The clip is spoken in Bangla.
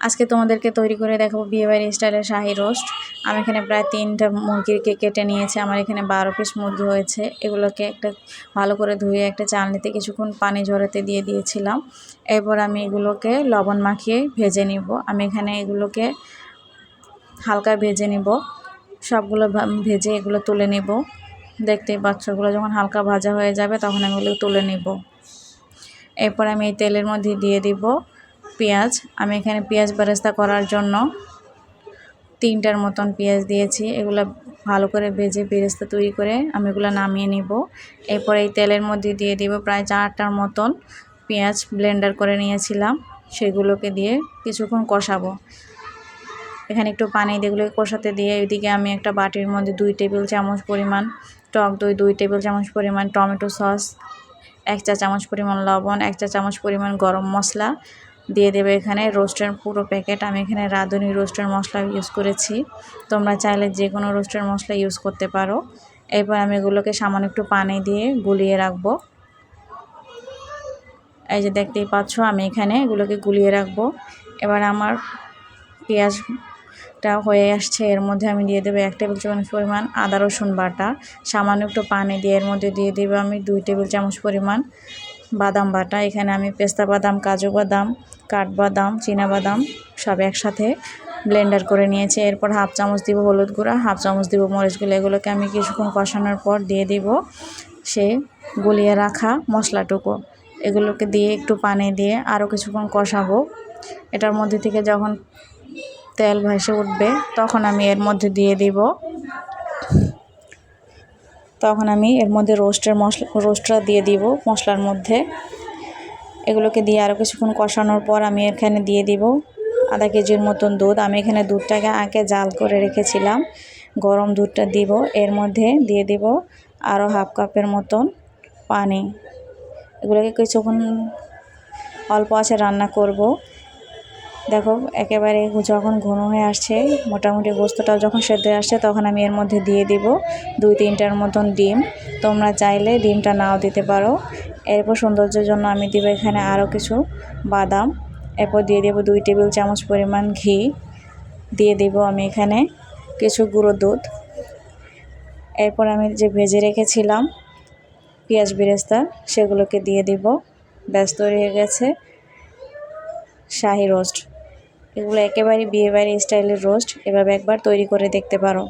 আজকে তোমাদেরকে তৈরি করে দেখাবো বিয়েবাড়ি স্টাইলের শাহী রোস্ট। আমি এখানে প্রায় 3টা মুরগিকে কেটে নিয়েছি। আমার এখানে 12 পিস মুরগি হয়েছে। এগুলোকে একটা ভালো করে ধুয়ে একটা চালনিতে কিছুক্ষণ পানি ঝরাতে দিয়ে দিয়েছিলাম। এরপর আমি এগুলোকে লবণ মাখিয়ে ভেজে নিব। আমি এখানে এগুলোকে হালকা ভেজে নিব, সবগুলো ভেজে এগুলো তুলে নিব। দেখতেই পাচ্ছ, এগুলো যখন হালকা ভাজা হয়ে যাবে তখন আমি এগুলো তুলে নিব। এরপর আমি এই তেলের মধ্যে দিয়ে দিব পেঁয়াজ। আমি এখানে পেঁয়াজ বেরেস্তা করার জন্য 3টার মতন পেঁয়াজ দিয়েছি। এগুলো ভালো করে ভেজে বেরেস্তা তৈরি করে আমি এগুলো নামিয়ে নিব। এরপর এই তেলের মধ্যে দিয়ে দিব প্রায় 4টার মতন পেঁয়াজ ব্লেন্ডার করে নিয়েছিলাম, সেগুলোকে দিয়ে কিছুক্ষণ কষাবো। এখানে একটু পানি দিয়ে এগুলোকে কষাতে দিয়ে এদিকে আমি একটা বাটির মধ্যে 2 টেবিল চামচ পরিমাণ টক দই, 2 টেবিল চামচ পরিমাণ টমেটো সস, 1 চা চামচ পরিমাণ লবণ, 1 চা চামচ পরিমাণ গরম মশলা দিয়ে দেবে। এখানে রোস্টের পুরো প্যাকেট, আমি এখানে রাঁধুনি রোস্টের মশলা ইউজ করেছি। তোমরা চাইলে যে কোনো রোস্টের মশলা ইউজ করতে পারো। এরপর আমি এগুলোকে সামান্য একটু পানি দিয়ে গুলিয়ে রাখবো। এই যে দেখতেই পাচ্ছ, আমি এখানে এগুলোকে গুলিয়ে রাখবো। এবার আমার পেঁয়াজটা হয়ে আসছে। এর মধ্যে আমি দিয়ে দেবো 1 টেবিল চামচ পরিমাণ আদা রসুন বাটা। সামান্য একটু পানি দিয়ে এর মধ্যে দিয়ে দেবো আমি 2 টেবিল চামচ পরিমাণ বাদাম বাটা। এখানে আমি পেস্তা বাদাম, কাজু বাদাম, কাঠবাদাম, চীনাবাদাম সব একসাথে ব্লেন্ডার করে নিয়েছি। এরপর 1/2 চামচ দিব হলুদ গুঁড়া, 1/2 চামচ দিব মরিচ গুঁড়া। এগুলোকে আমি কিছুক্ষণ কষানোর পর দিয়ে দিব সে গুলিয়ে রাখা মশলাটুকু। এগুলোকে দিয়ে একটু পানি দিয়ে আরও কিছুক্ষণ কষাবো। এটার মধ্যে থেকে যখন তেল ভেসে উঠবে তখন আমি এর মধ্যে দিয়ে দিব রোস্টটা দিয়ে দিব মশলার মধ্যে। এগুলোকে দিয়ে আরও কিছুক্ষণ কষানোর পর আমি এখানে দিয়ে দিব আধা কেজির মতন দুধ। আমি এখানে দুধটাকে আগে জাল করে রেখেছিলাম, গরম দুধটা দিব। এর মধ্যে দিয়ে দিব আরও 1/2 কাপের মতন পানি। এগুলোকে কিছুক্ষণ অল্প আঁচে রান্না করব। দেখো একেবারে যখন ঘন হয়ে আসছে, মোটামুটি গোস্তটাও যখন সেদ্ধ হয়ে আসছে, তখন আমি এর মধ্যে দিয়ে দিব 2-3টার মতন ডিম। তোমরা চাইলে ডিমটা নাও দিতে পারো। এরপর সৌন্দর্যের জন্য আমি দিব এখানে আরও কিছু বাদাম। এরপর দিয়ে দেব 2 টেবিল চামচ পরিমাণ ঘি, দিয়ে দেব আমি এখানে কিছু গুঁড়ো দুধ। এরপর আমি যে ভেজে রেখেছিলাম পেঁয়াজ বেরেস্তা, সেগুলোকে দিয়ে দিব। ব্যাস তৈরি হয়ে গেছে শাহী রোস্ট। এগুলো একেবারে বিয়েবাড়ি স্টাইলের রোস্ট। এভাবে একবার তৈরি করে দেখতে পারো।